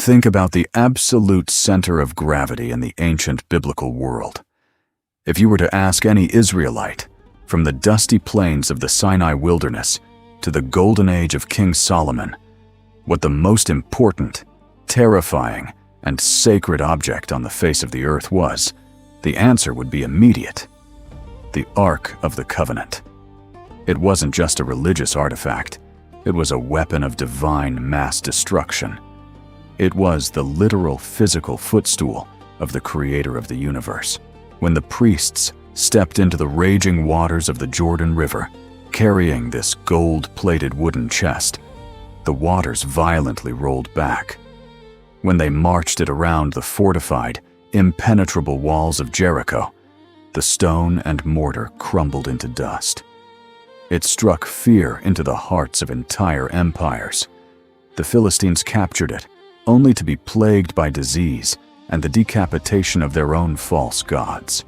Think about the absolute center of gravity in the ancient biblical world. If you were to ask any Israelite, from the dusty plains of the Sinai wilderness to the golden age of King Solomon, what the most important, terrifying, and sacred object on the face of the earth was, the answer would be immediate: the Ark of the Covenant. It wasn't just a religious artifact, it was a weapon of divine mass destruction. It was the literal physical footstool of the creator of the universe. When the priests stepped into the raging waters of the Jordan River, carrying this gold-plated wooden chest, the waters violently rolled back. When they marched it around the fortified, impenetrable walls of Jericho, the stone and mortar crumbled into dust. It struck fear into the hearts of entire empires. The Philistines captured it, only to be plagued by disease and the decapitation of their own false gods.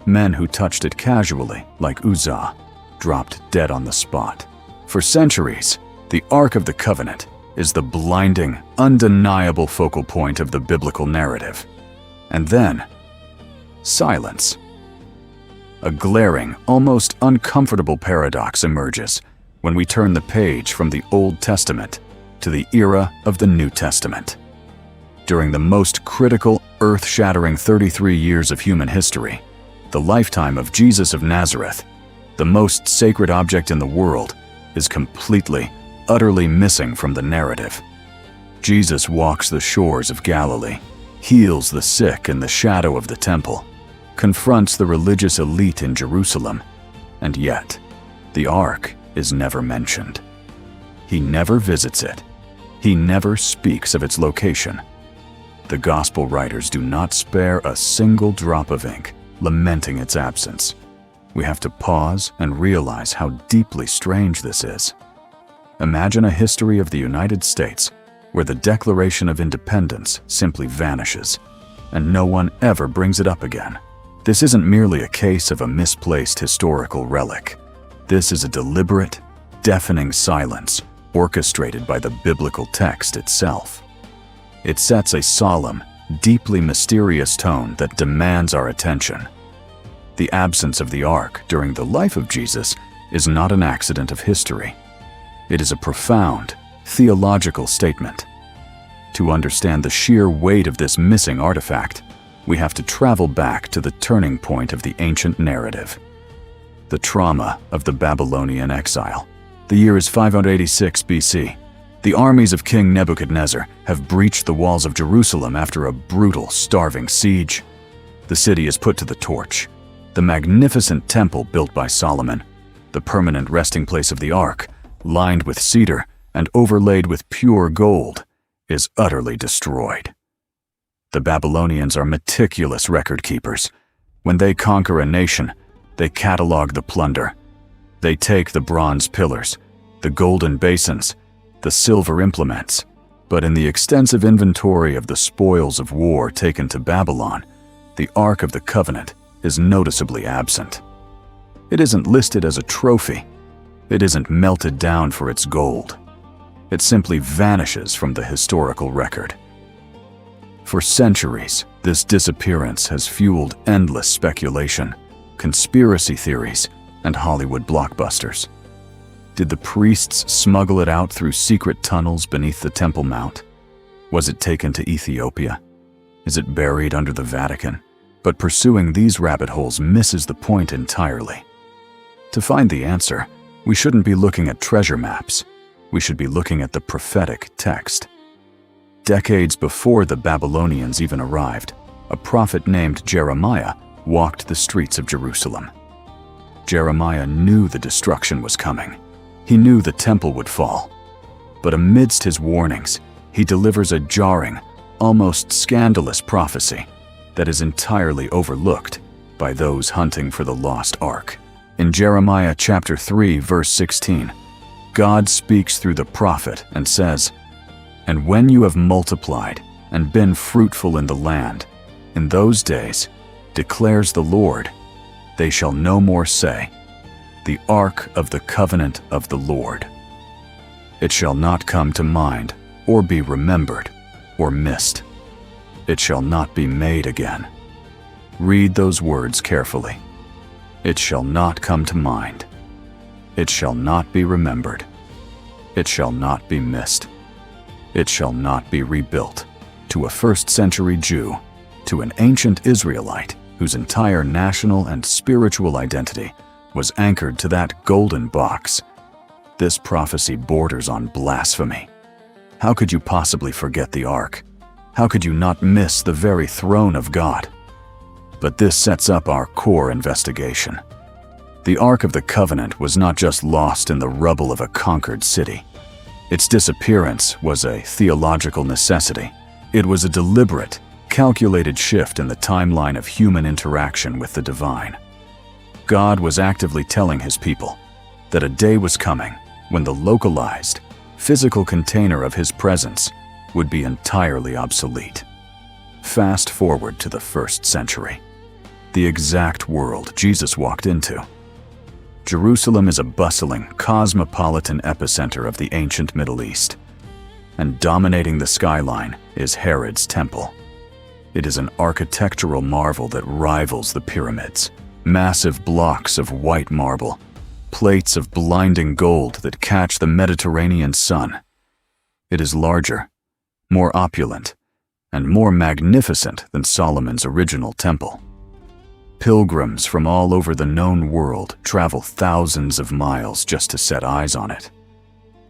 Men who touched it casually, like Uzzah, dropped dead on the spot. For centuries, the Ark of the Covenant is the blinding, undeniable focal point of the biblical narrative. And then, silence. A glaring, almost uncomfortable paradox emerges when we turn the page from the Old Testament to the era of the New Testament. During the most critical, earth-shattering 33 years of human history, the lifetime of Jesus of Nazareth, the most sacred object in the world, is completely, utterly missing from the narrative. Jesus walks the shores of Galilee, heals the sick in the shadow of the temple, confronts the religious elite in Jerusalem, and yet, the Ark is never mentioned. He never visits it. He never speaks of its location. The Gospel writers do not spare a single drop of ink, lamenting its absence. We have to pause and realize how deeply strange this is. Imagine a history of the United States where the Declaration of Independence simply vanishes, and no one ever brings it up again. This isn't merely a case of a misplaced historical relic. This is a deliberate, deafening silence orchestrated by the biblical text itself. It sets a solemn, deeply mysterious tone that demands our attention. The absence of the Ark during the life of Jesus is not an accident of history. It is a profound, theological statement. To understand the sheer weight of this missing artifact, we have to travel back to the turning point of the ancient narrative. The trauma of the Babylonian exile. The year is 586 BC. The armies of King Nebuchadnezzar have breached the walls of Jerusalem after a brutal, starving siege. The city is put to the torch. The magnificent temple built by Solomon, the permanent resting place of the Ark, lined with cedar and overlaid with pure gold, is utterly destroyed. The Babylonians are meticulous record keepers. When they conquer a nation, they catalog the plunder. They take the bronze pillars, the golden basins, the silver implements, but in the extensive inventory of the spoils of war taken to Babylon, the Ark of the Covenant is noticeably absent. It isn't listed as a trophy. It isn't melted down for its gold. It simply vanishes from the historical record. For centuries, this disappearance has fueled endless speculation, conspiracy theories, and Hollywood blockbusters. Did the priests smuggle it out through secret tunnels beneath the Temple Mount? Was it taken to Ethiopia? Is it buried under the Vatican? But pursuing these rabbit holes misses the point entirely. To find the answer, we shouldn't be looking at treasure maps. We should be looking at the prophetic text. Decades before the Babylonians even arrived, a prophet named Jeremiah walked the streets of Jerusalem. Jeremiah knew the destruction was coming. He knew the temple would fall. But amidst his warnings, he delivers a jarring, almost scandalous prophecy that is entirely overlooked by those hunting for the lost Ark. In Jeremiah chapter 3, verse 16, God speaks through the prophet and says, "And when you have multiplied and been fruitful in the land, in those days, declares the Lord, they shall no more say, 'The Ark of the Covenant of the Lord.' It shall not come to mind, or be remembered, or missed. It shall not be made again. Read those words carefully. It shall not come to mind. It shall not be remembered. It shall not be missed. It shall not be rebuilt. To a first-century Jew, to an ancient Israelite whose entire national and spiritual identity was anchored to that golden box, this prophecy borders on blasphemy. How could you possibly forget the Ark? How could you not miss the very throne of God? But this sets up our core investigation. The Ark of the Covenant was not just lost in the rubble of a conquered city. Its disappearance was a theological necessity. It was a deliberate, calculated shift in the timeline of human interaction with the divine. God was actively telling his people that a day was coming when the localized, physical container of his presence would be entirely obsolete. Fast forward to the 1st century, the exact world Jesus walked into. Jerusalem is a bustling, cosmopolitan epicenter of the ancient Middle East, and dominating the skyline is Herod's temple. It is an architectural marvel that rivals the pyramids, massive blocks of white marble, plates of blinding gold that catch the Mediterranean sun. It is larger, more opulent, and more magnificent than Solomon's original temple. Pilgrims from all over the known world travel thousands of miles just to set eyes on it.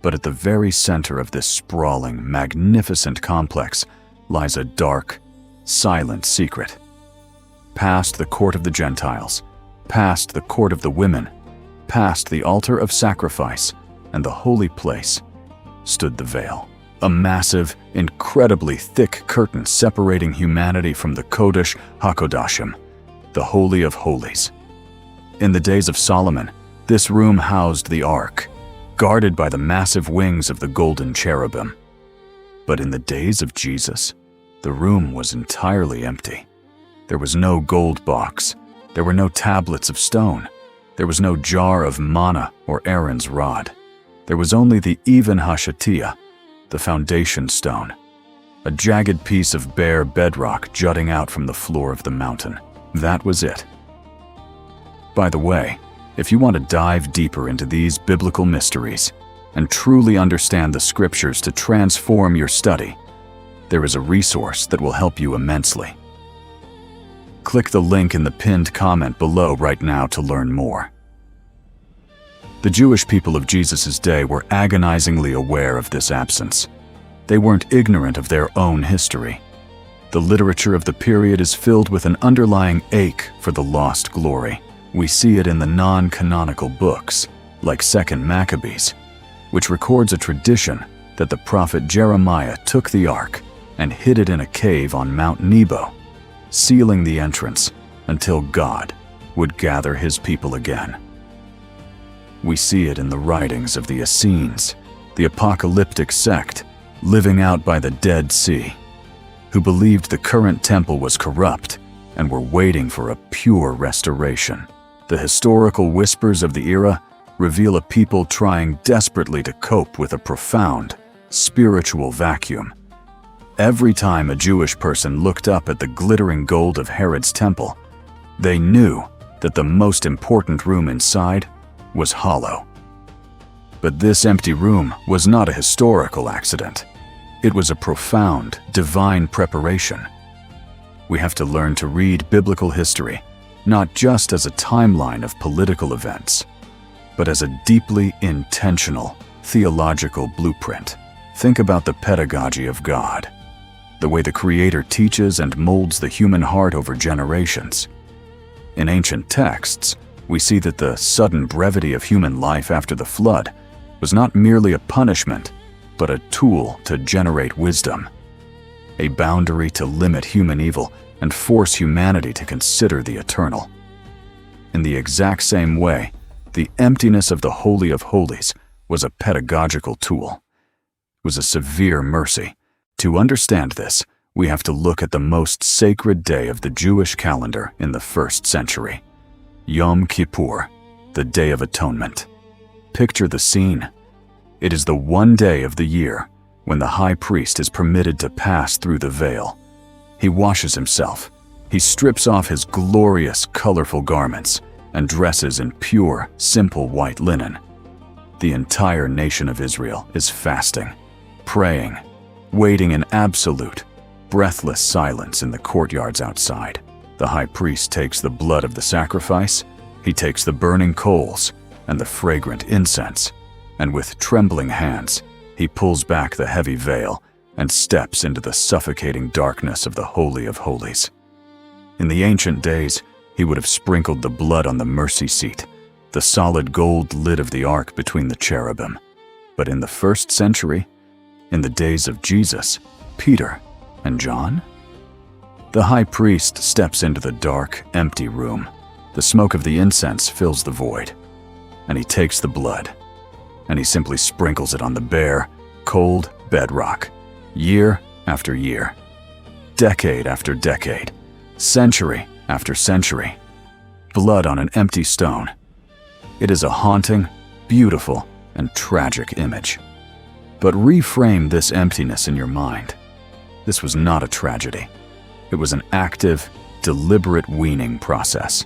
But at the very center of this sprawling, magnificent complex lies a dark, silent secret. Past the court of the Gentiles, past the court of the women, past the altar of sacrifice and the holy place, stood the veil. A massive, incredibly thick curtain separating humanity from the Kodesh HaKodashim, the Holy of Holies. In the days of Solomon, this room housed the Ark, guarded by the massive wings of the golden cherubim. But in the days of Jesus, the room was entirely empty. There was no gold box. There were no tablets of stone. There was no jar of manna or Aaron's rod. There was only the Even HaShatiyah, the foundation stone, a jagged piece of bare bedrock jutting out from the floor of the mountain. That was it. By the way, if you want to dive deeper into these biblical mysteries and truly understand the scriptures to transform your study, there is a resource that will help you immensely. Click the link in the pinned comment below right now to learn more. The Jewish people of Jesus' day were agonizingly aware of this absence. They weren't ignorant of their own history. The literature of the period is filled with an underlying ache for the lost glory. We see it in the non-canonical books, like 2nd Maccabees, which records a tradition that the prophet Jeremiah took the ark and hid it in a cave on Mount Nebo, sealing the entrance until God would gather his people again. We see it in the writings of the Essenes, the apocalyptic sect living out by the Dead Sea, who believed the current temple was corrupt and were waiting for a pure restoration. The historical whispers of the era reveal a people trying desperately to cope with a profound, spiritual vacuum. Every time a Jewish person looked up at the glittering gold of Herod's temple, they knew that the most important room inside was hollow. But this empty room was not a historical accident. It was a profound, divine preparation. We have to learn to read biblical history, not just as a timeline of political events, but as a deeply intentional, theological blueprint. Think about the pedagogy of God, the way the Creator teaches and molds the human heart over generations. In ancient texts, we see that the sudden brevity of human life after the flood was not merely a punishment, but a tool to generate wisdom, a boundary to limit human evil and force humanity to consider the eternal. In the exact same way, the emptiness of the Holy of Holies was a pedagogical tool. It was a severe mercy. To understand this, we have to look at the most sacred day of the Jewish calendar in the 1st century, Yom Kippur, the Day of Atonement. Picture the scene. It is the one day of the year when the high priest is permitted to pass through the veil. He washes himself. He strips off his glorious, colorful garments and dresses in pure, simple white linen. The entire nation of Israel is fasting, praying, waiting in absolute, breathless silence in the courtyards outside. The high priest takes the blood of the sacrifice, he takes the burning coals and the fragrant incense, and with trembling hands, he pulls back the heavy veil and steps into the suffocating darkness of the Holy of Holies. In the ancient days, he would have sprinkled the blood on the mercy seat, the solid gold lid of the ark between the cherubim. But in the 1st century, in the days of Jesus, Peter, and John, the high priest steps into the dark, empty room. The smoke of the incense fills the void, and he takes the blood, and he simply sprinkles it on the bare, cold bedrock, year after year, decade after decade, century after century. Blood on an empty stone. It is a haunting, beautiful, and tragic image. But reframe this emptiness in your mind. This was not a tragedy. It was an active, deliberate weaning process.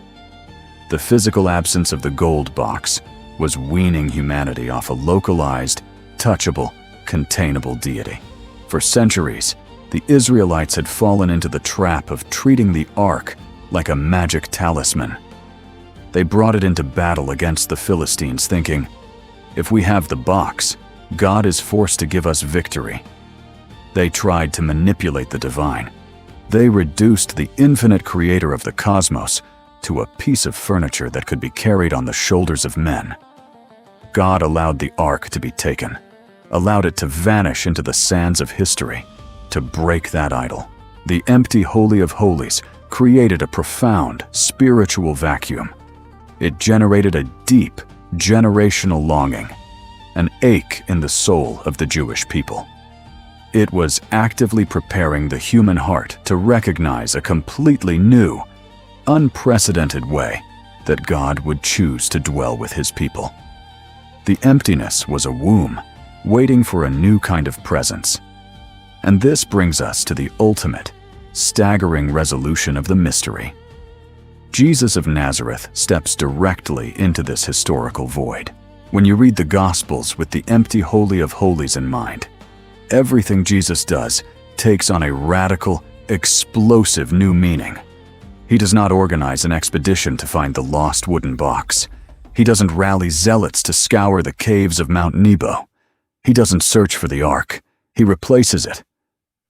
The physical absence of the gold box was weaning humanity off a localized, touchable, containable deity. For centuries, the Israelites had fallen into the trap of treating the ark like a magic talisman. They brought it into battle against the Philistines thinking, if we have the box, God is forced to give us victory. They tried to manipulate the divine. They reduced the infinite creator of the cosmos to a piece of furniture that could be carried on the shoulders of men. God allowed the ark to be taken, allowed it to vanish into the sands of history, to break that idol. The empty Holy of Holies created a profound spiritual vacuum. It generated a deep, generational longing, an ache in the soul of the Jewish people. It was actively preparing the human heart to recognize a completely new, unprecedented way that God would choose to dwell with his people. The emptiness was a womb, waiting for a new kind of presence. And this brings us to the ultimate, staggering resolution of the mystery. Jesus of Nazareth steps directly into this historical void. When you read the Gospels with the empty Holy of Holies in mind, everything Jesus does takes on a radical, explosive new meaning. He does not organize an expedition to find the lost wooden box. He doesn't rally zealots to scour the caves of Mount Nebo. He doesn't search for the ark. He replaces it.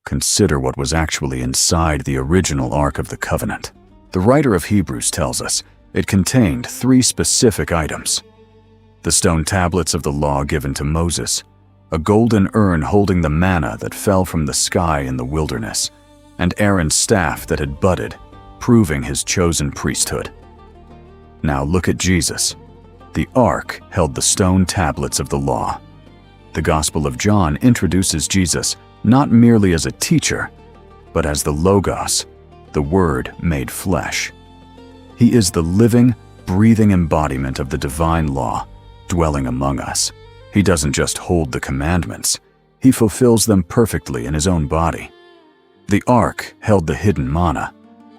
Consider what was actually inside the original Ark of the Covenant. The writer of Hebrews tells us it contained 3 specific items: the stone tablets of the law given to Moses, a golden urn holding the manna that fell from the sky in the wilderness, and Aaron's staff that had budded, proving his chosen priesthood. Now look at Jesus. The ark held the stone tablets of the law. The Gospel of John introduces Jesus not merely as a teacher, but as the Logos, the Word made flesh. He is the living, breathing embodiment of the divine law, dwelling among us. He doesn't just hold the commandments, he fulfills them perfectly in his own body. The ark held the hidden manna,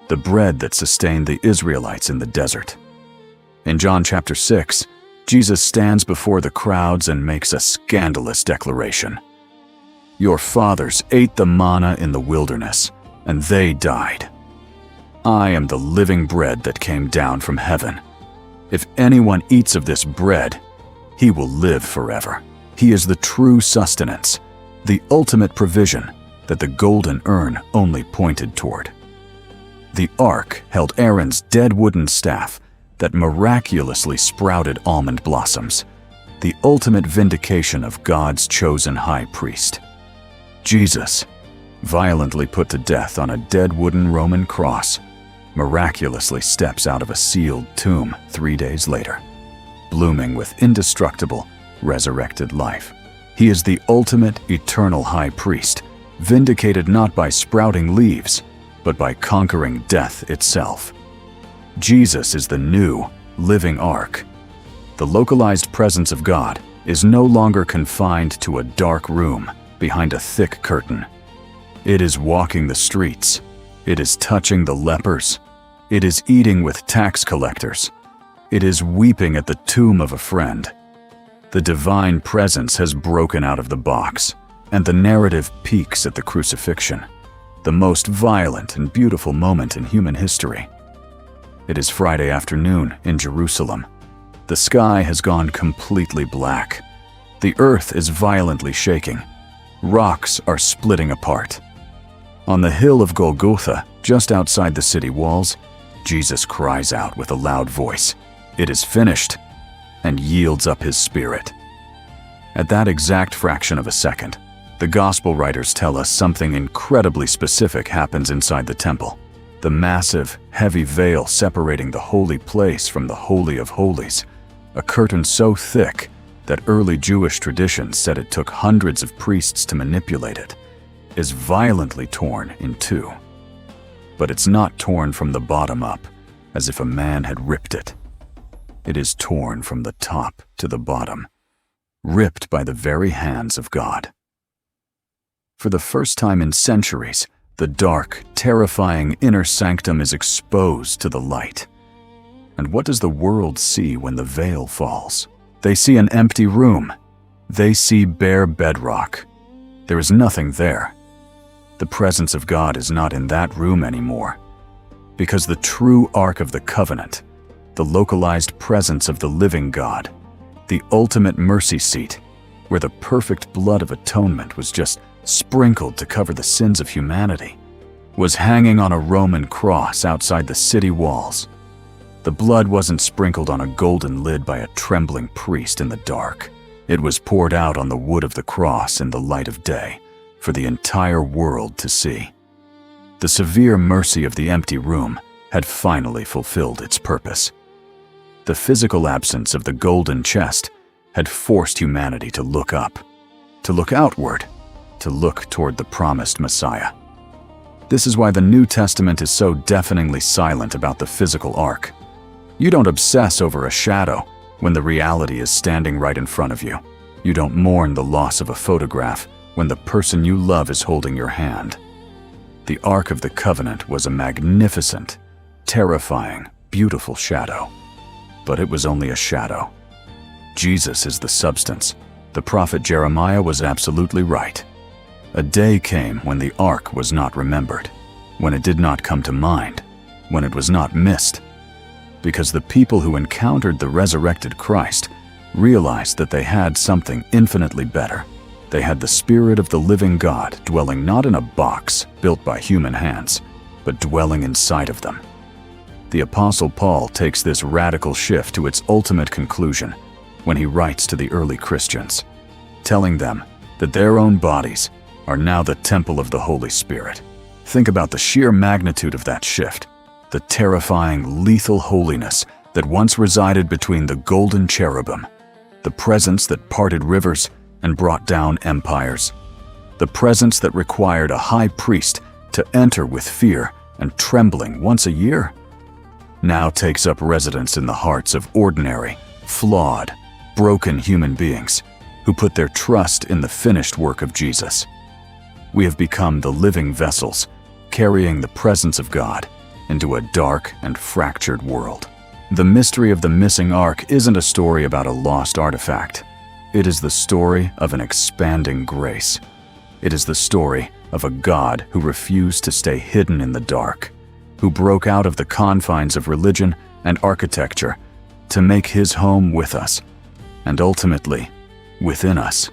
the bread that sustained the Israelites in the desert. In John chapter 6, Jesus stands before the crowds and makes a scandalous declaration. Your fathers ate the manna in the wilderness, and they died. I am the living bread that came down from heaven. If anyone eats of this bread, he will live forever. He is the true sustenance, the ultimate provision that the golden urn only pointed toward. The ark held Aaron's dead wooden staff that miraculously sprouted almond blossoms, the ultimate vindication of God's chosen high priest. Jesus, violently put to death on a dead wooden Roman cross, miraculously steps out of a sealed tomb 3 days later, blooming with indestructible, resurrected life. He is the ultimate eternal high priest, vindicated not by sprouting leaves, but by conquering death itself. Jesus is the new, living ark. The localized presence of God is no longer confined to a dark room. behind a thick curtain. It is walking the streets. It is touching the lepers. It is eating with tax collectors. It is weeping at the tomb of a friend. The divine presence has broken out of the box, and the narrative peaks at the crucifixion, the most violent and beautiful moment in human history. It is Friday afternoon in Jerusalem. The sky has gone completely black. The earth is violently shaking. Rocks are splitting apart. On the hill of Golgotha, just outside the city walls, Jesus cries out with a loud voice, "It is finished," and yields up his spirit. At that exact fraction of a second, the gospel writers tell us something incredibly specific happens inside the temple. The massive, heavy veil separating the holy place from the Holy of Holies, a curtain so thick that early Jewish traditions said it took hundreds of priests to manipulate it, is violently torn in two. But it's not torn from the bottom up, as if a man had ripped it. It is torn from the top to the bottom, ripped by the very hands of God. For the first time in centuries, the dark, terrifying inner sanctum is exposed to the light. And what does the world see when the veil falls? They see an empty room. They see bare bedrock. There is nothing there. The presence of God is not in that room anymore, because the true Ark of the Covenant, the localized presence of the living God, the ultimate mercy seat, where the perfect blood of atonement was just sprinkled to cover the sins of humanity, was hanging on a Roman cross outside the city walls. The blood wasn't sprinkled on a golden lid by a trembling priest in the dark. It was poured out on the wood of the cross in the light of day, for the entire world to see. The severe mercy of the empty room had finally fulfilled its purpose. The physical absence of the golden chest had forced humanity to look up, to look outward, to look toward the promised Messiah. This is why the New Testament is so deafeningly silent about the physical ark. You don't obsess over a shadow when the reality is standing right in front of you. You don't mourn the loss of a photograph when the person you love is holding your hand. The Ark of the Covenant was a magnificent, terrifying, beautiful shadow. But it was only a shadow. Jesus is the substance. The prophet Jeremiah was absolutely right. A day came when the Ark was not remembered, when it did not come to mind, when it was not missed. Because the people who encountered the resurrected Christ realized that they had something infinitely better. They had the Spirit of the living God dwelling not in a box built by human hands, but dwelling inside of them. The Apostle Paul takes this radical shift to its ultimate conclusion when he writes to the early Christians, telling them that their own bodies are now the temple of the Holy Spirit. Think about the sheer magnitude of that shift, the terrifying, lethal holiness that once resided between the golden cherubim, the presence that parted rivers and brought down empires, the presence that required a high priest to enter with fear and trembling once a year, now takes up residence in the hearts of ordinary, flawed, broken human beings who put their trust in the finished work of Jesus. We have become the living vessels, carrying the presence of God into a dark and fractured world. The mystery of the missing ark isn't a story about a lost artifact. It is the story of an expanding grace. It is the story of a God who refused to stay hidden in the dark, who broke out of the confines of religion and architecture to make his home with us, and ultimately, within us.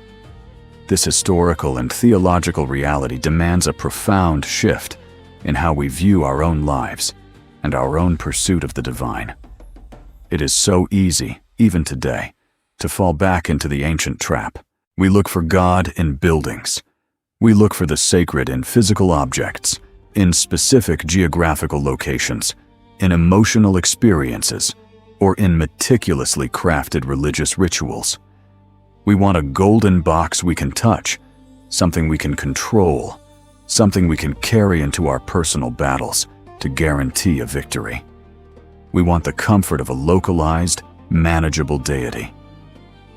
This historical and theological reality demands a profound shift in how we view our own lives and our own pursuit of the divine. It is so easy, even today, to fall back into the ancient trap. We look for God in buildings. We look for the sacred in physical objects, in specific geographical locations, in emotional experiences, or in meticulously crafted religious rituals. We want a golden box we can touch, something we can control, something we can carry into our personal battles to guarantee a victory. We want the comfort of a localized, manageable deity.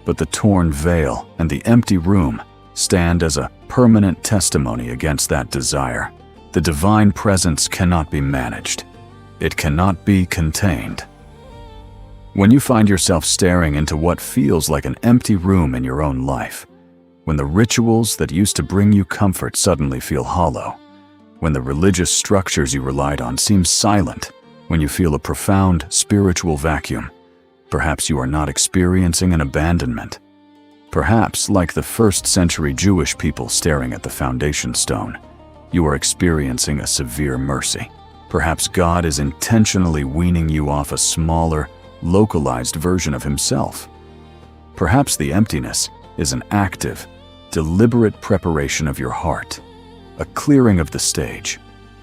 But the torn veil and the empty room stand as a permanent testimony against that desire. The divine presence cannot be managed. It cannot be contained. When you find yourself staring into what feels like an empty room in your own life, when the rituals that used to bring you comfort suddenly feel hollow, when the religious structures you relied on seem silent, when you feel a profound spiritual vacuum, perhaps you are not experiencing an abandonment. Perhaps, like the first-century Jewish people staring at the foundation stone, you are experiencing a severe mercy. Perhaps God is intentionally weaning you off a smaller, localized version of himself. Perhaps the emptiness is an active, deliberate preparation of your heart, a clearing of the stage,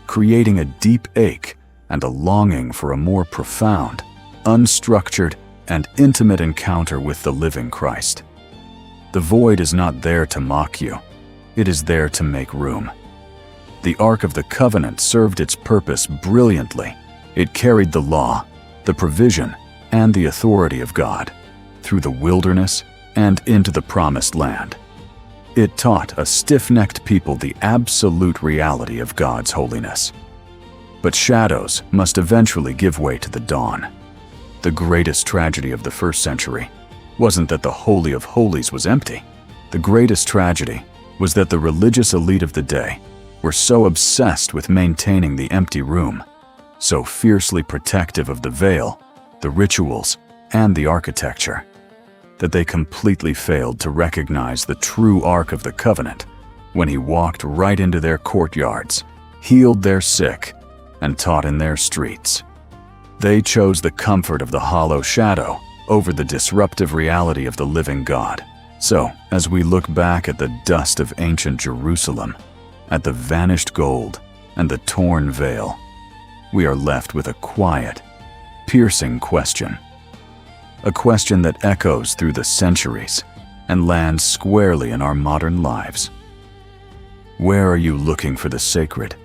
creating a deep ache and a longing for a more profound, unstructured, and intimate encounter with the living Christ. The void is not there to mock you. It is there to make room. The Ark of the Covenant served its purpose brilliantly. It carried the law, the provision, and the authority of God through the wilderness and into the promised land. It taught a stiff-necked people the absolute reality of God's holiness. But shadows must eventually give way to the dawn. The greatest tragedy of the first century wasn't that the Holy of Holies was empty. The greatest tragedy was that the religious elite of the day were so obsessed with maintaining the empty room, so fiercely protective of the veil, the rituals, and the architecture, that they completely failed to recognize the true Ark of the Covenant when he walked right into their courtyards, healed their sick, and taught in their streets. They chose the comfort of the hollow shadow over the disruptive reality of the living God. So, as we look back at the dust of ancient Jerusalem, at the vanished gold and the torn veil, we are left with a quiet, piercing question. A question that echoes through the centuries and lands squarely in our modern lives. Where are you looking for the sacred?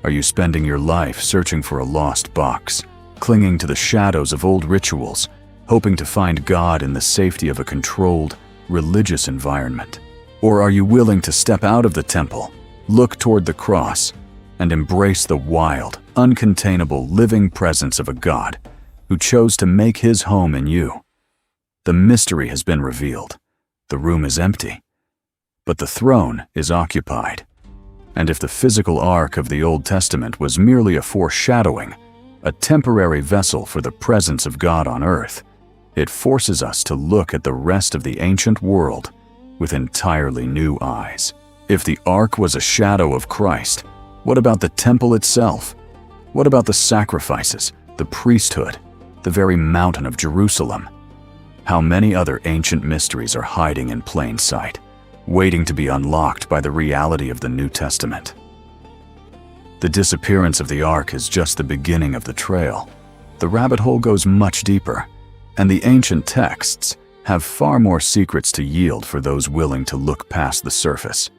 Are you spending your life searching for a lost box, clinging to the shadows of old rituals, hoping to find God in the safety of a controlled, religious environment? Or are you willing to step out of the temple, look toward the cross, and embrace the wild, uncontainable living presence of a God who chose to make his home in you? The mystery has been revealed. The room is empty, but the throne is occupied. And if the physical ark of the Old Testament was merely a foreshadowing, a temporary vessel for the presence of God on earth, it forces us to look at the rest of the ancient world with entirely new eyes. If the ark was a shadow of Christ, what about the temple itself? What about the sacrifices, the priesthood, the very mountain of Jerusalem? How many other ancient mysteries are hiding in plain sight, waiting to be unlocked by the reality of the New Testament? The disappearance of the ark is just the beginning of the trail. The rabbit hole goes much deeper, and the ancient texts have far more secrets to yield for those willing to look past the surface.